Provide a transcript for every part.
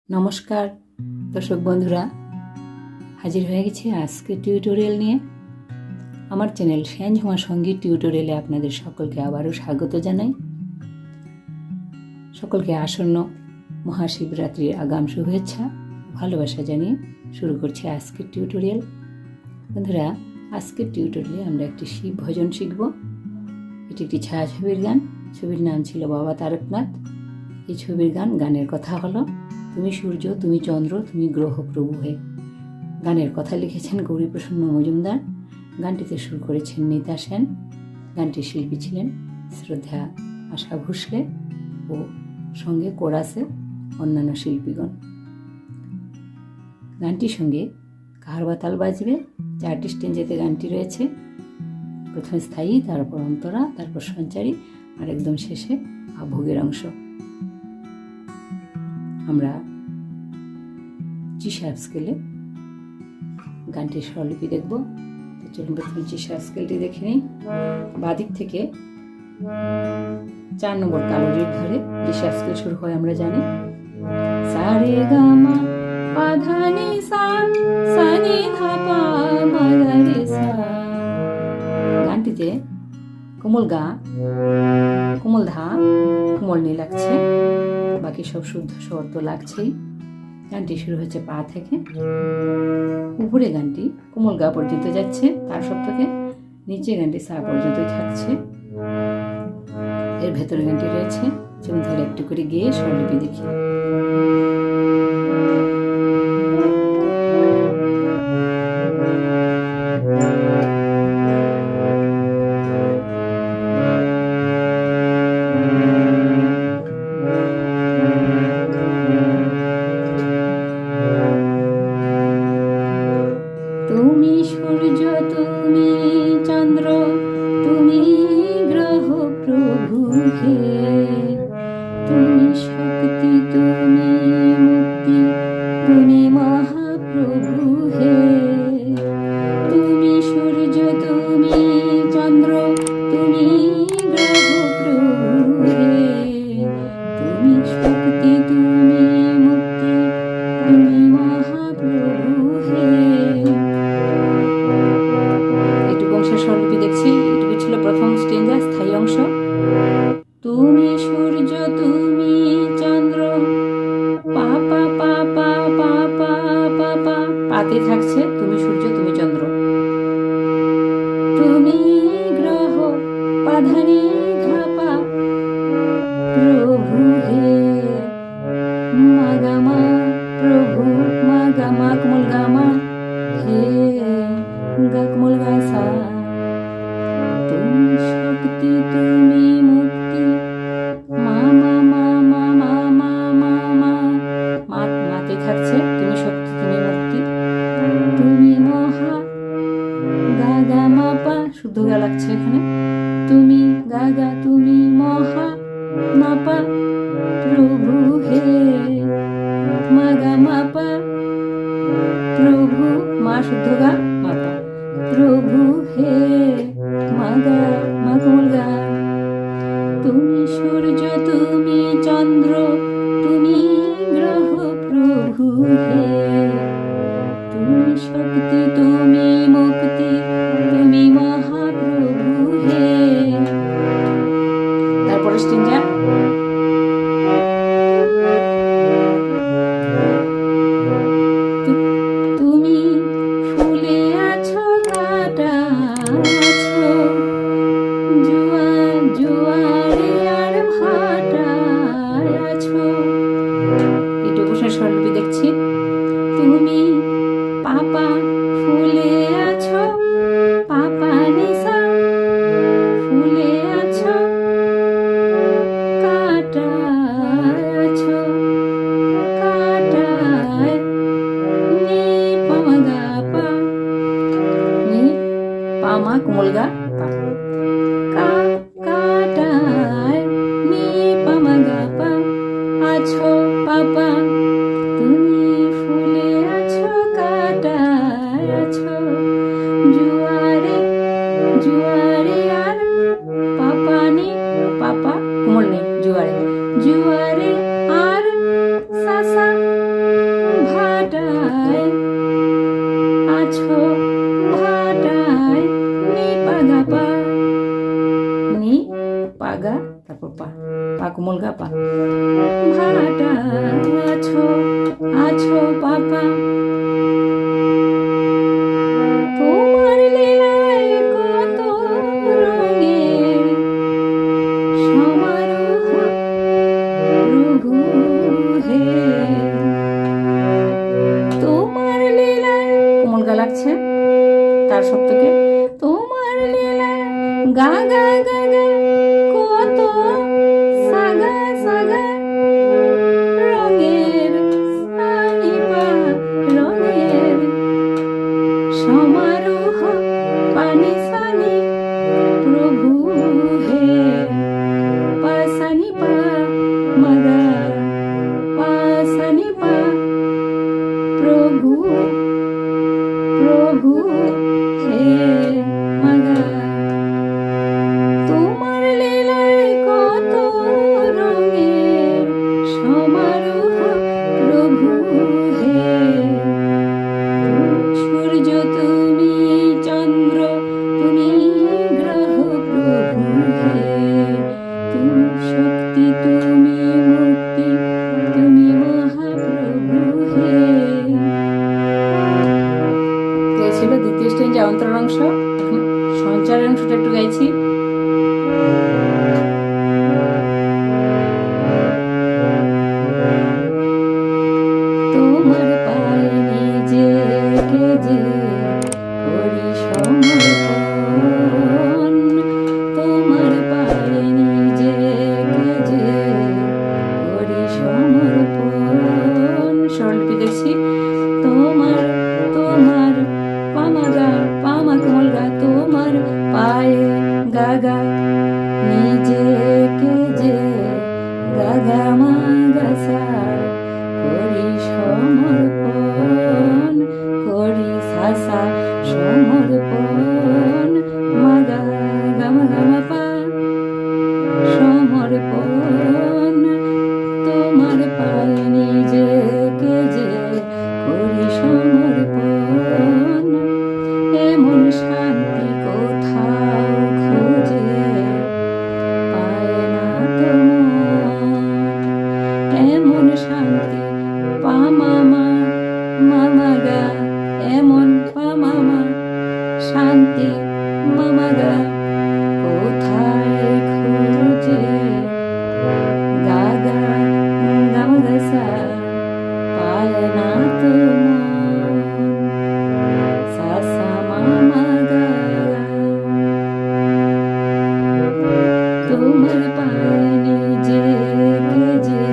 নমস্কার দর্শক বন্ধুরা, হাজির হয়ে গেছি আজকে টিউটোরিয়াল নিয়ে। আমার চ্যানেল শ্যানঝুমা সঙ্গীত টিউটোরিয়ালে আপনাদের সকলকে আবারও স্বাগত জানাই। সকলকে আসন্ন মহাশিবরাত্রির আগাম শুভেচ্ছা ভালোবাসা জানিয়ে শুরু করছি আজকের টিউটোরিয়াল। বন্ধুরা, আজকের টিউটোরিয়ালে আমরা একটি শিব ভজন শিখব। এটি একটি ছায়াছবির গান। ছবির নাম ছিল বাবা তারকনাথ। এই ছবির গানের কথা হলো তুমি সূর্য, তুমি চন্দ্র, তুমি গ্রহ প্রভু হে। গানের কথা লিখেছেন গৌরীপ্রসন্ন মজুমদার। গানটিতে সুর করেছেন নিতা সেন। গানটির শিল্পী ছিলেন শ্রদ্ধা আশা ভোসলে ও সঙ্গে কোরাসে অন্যান্য শিল্পীগণ। গানটির সঙ্গে কাহারবা তাল বাজবে। 4টি স্টেঞ্জেতে গানটি রয়েছে। প্রথমে স্থায়ী, তারপর অন্তরা, তারপর সঞ্চারী, আর একদম শেষে আভোগের অংশ। আমরা জি শার্প স্কেলে গানটির স্বরলিপি দেখব। তো চলুন প্রথমে জি শার্প স্কেলটি দেখে নিই। বাদিক থেকে 4 নম্বর কালোরির ধরে জি শার্প স্কেল শুরু হয় আমরা জানি। সা রে গা মা পা ধা নি সা, সা নি ধা পা মা গা রে সা। গানটিতে কোমল গা, কোমল ধা, কোমল নি লাগছে, বাকি সব শুদ্ধ স্বর তো লাগছেই। গানটি শুরু হচ্ছে পা থেকে। উপরে গানটি কোমল গা পর্যন্ত যাচ্ছে, তার সপ্তকে নিচে গানটি সা পর্যন্ত থাকছে। এর ভেতরে গানটি রয়েছে। চলুন তাহলে একটু করে গিয়ে স্বরলিপি দেখি। তুমি সূর্য, তুমি চন্দ্র, তুমি গ্রহ প্রভু হে। তুমি শক্তি, তুমি মুক্তি, তুমি মহাপ্রভু হে। তুমি সূর্য, তুমি চন্দ্র, তুমি গ্রহ প্রভু হে। তুমি শক্তি, তুমি মুক্তি, তুমি মহাপ্রভু হে। স্বরলিপি দেখছি। এটুকু ছিল প্রথম স্টেঞ্জা, স্থায়ী অংশ। তুমি সূর্য, তুমি চন্দ্র, পা পা পা পা পা পা পা পা, পাতে থাকছে তুমি সূর্য, তুমি চন্দ্র। তুমি গ্রহ, পা ধা নি ধা পা, প্রভু হে। মা গা মা, প্রভু, মা গা মা কোমল গা মা, হে গা কোমল গা সা। তুমি শক্তি, তুমি মুক্তি, মা মা মা মা মা মা মা মা, মাতে থাকছে তুমি শক্তি, তুমি মুক্তি, তুমি মহা, গা গা মা পা, শুদ্ধ গা লাগছে এখানে। তুমি গা গা, তুমি মহা, মা পা, প্রভু হে। মা গা মা পা, প্রভু, মা শুদ্ধ গা, মা পা, প্রভু হে। মা গা মা কোমল গা। তুমি সূর্য, তুমি চন্দ্র, তুমি গ্রহ প্রভু হে। তুমি শক্তি, তুমি মুক্তি, তুমি মহাপ্রভু হে। তারপরে স্টেঞ্জা। তুমি ফুলে আছো, কাটা আছো, জুয়ারে আর ভাটায় আছো। এটুকু স্বরলিপি দেখছি। তুমি পাপা, ফুলে আছো, পাপা নিসা, ফুলে আছো, কাটায় আছো, কাটায়, নি পামা গা পা, নি পামা কোমল গা পা, কাটায়, নি পামা গা পা, আছো পাপা, তুমি ফুলে আছো, কাটায় আছো, জুয়ারে, জুয়ারে আর পাপা নি, পাপা কোমল নি, জুয়ারে, জুয়ারে আর সাসা, পা গা, তারপর পা, পা কোমল গা পা। ভাটা আছো আছো পাপা, তোমার লীলায় কত রঙের সমারোহ প্রভু হে। তোমার লীলায় কোমল গা লাগছে তার সপ্তকে। তোমার লীলায় গা গা গা গা কত সাগা সাগা রঙের সানিপা রঙের সমারোহ পানি সানি প্রভু হে। পা সানি পা মাগা, পা সানি পা প্রভু প্রভু হে মাগা। তোমার লীলায় কত রঙের সমারোহ প্রভু হে। সূর্য তুমি, চন্দ্র তুমি, গ্রহ প্রভু হে। তুমি শক্তি তুমি মুক্তি তুমি মহাপ্রভু হে। এই ছিল দ্বিতীয় স্টেঞ্জে অন্তরের অংশ। এখন সঞ্চারের অংশটা একটু গাইছি। তোমার পায়ে নিজেকে যে করি সমর্পণ, তোমার পায়ে নিজেকে যে করি সমর্পণ। স্বরলিপি দেখছি। তোমার তোমার পামাগা, পামা কোমল গা, তোমার পায়ে গাগা নিজেকে যে গাগা মাগা সা করি সমর্পণ, করি সাসা সমর্পণ, মাগা গামা গামা পা সমর্পণ। তোমার পায়ে নিজেকে যে করি সমর্পণ, এমন শান্তি কোথাও খুঁজে পায় না তো মন। এমন শান্তি পা মামা মামা গা, এমন পা মামা শান্তি মামা গা কোথায় খুঁজে গা গা গামা গা সা পায় না তো মন। সা সা মামা গা। তোমার পায়ে নিজেকে যে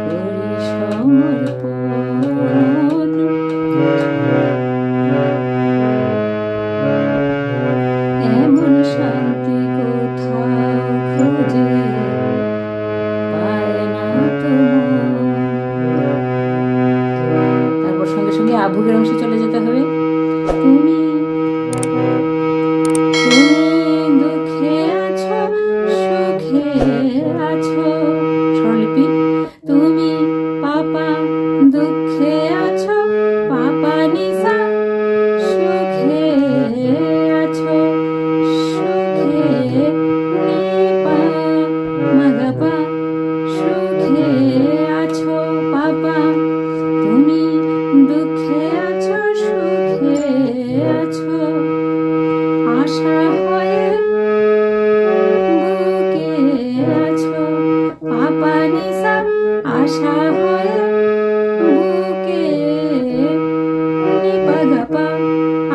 করি সমর্পণ, এমন শান্তি কোথাও খুঁজে পায় না তো মন। তারপর সঙ্গে সঙ্গে আভোগের অংশে চলে যেতে হবে। তুমি তুমি দুঃখে আছো সুখে আছো, স্বরলিপি। তুমি পাপা দুঃখে আছো, পাপা নিসা সুখে আছো, সুখে নিপা মাগাপা সুখে আছো পাপা। তুমি দুঃখে আছো সুখে আছো, আশা হয়ে বুকে আছো পাপা নিসা, আশা হয়ে বুকে নিপা গাপা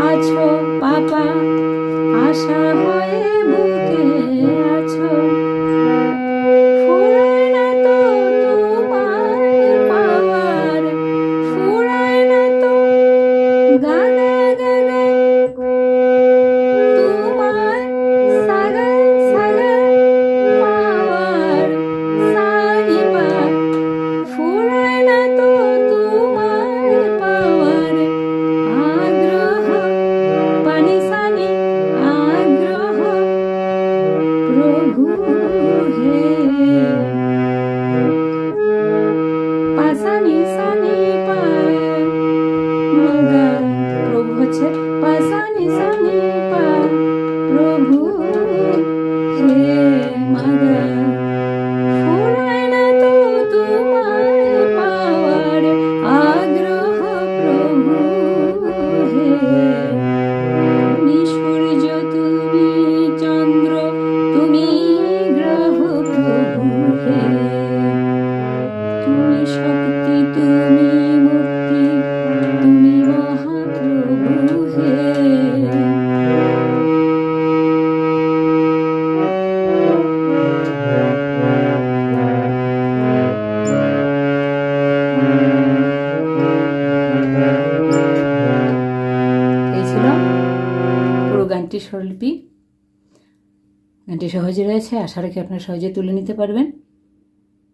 আছো পাপা, আশা হয়ে বুকে আছো। ফুরায় না তো তোমায় পাওয়ার, ফুরায় না তো গা গা গা গা তোমায় সাগা সাগা পাওয়ার সানি পা। ফুরায় মাগা ফুরায় না তো তোমায় পাওয়ার আগ্রহ প্রভু হে। তুমি সূর্য তুমি চন্দ্র তুমি গ্রহ প্রভু হে। তুমি শক্তি তুমি মুক্তি তুমি মহাপ্রভু হে। এই ছিল পুরো গানটির স্বরলিপি। গানটি সহজে রয়েছে, আশা রাখি আপনারা সহজে তুলে নিতে পারবেন।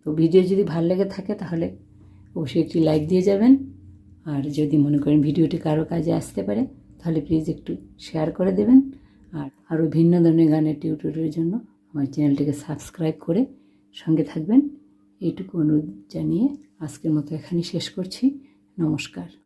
তো ভিডিও যদি ভালো লেগে থাকে তাহলে অবশ্যই একটি লাইক দিয়ে যাবেন, আর যদি মনে করেন ভিডিওটি কারো কাজে আসতে পারে তাহলে প্লিজ একটু শেয়ার করে দেবেন। আর আরও ভিন্ন ধরনের গানের টিউটোরিয়ালের জন্য আমার চ্যানেলটিকে সাবস্ক্রাইব করে সঙ্গে থাকবেন, এইটুকু অনুরোধ জানিয়ে আজকের মতো এখানেই শেষ করছি। নমস্কার।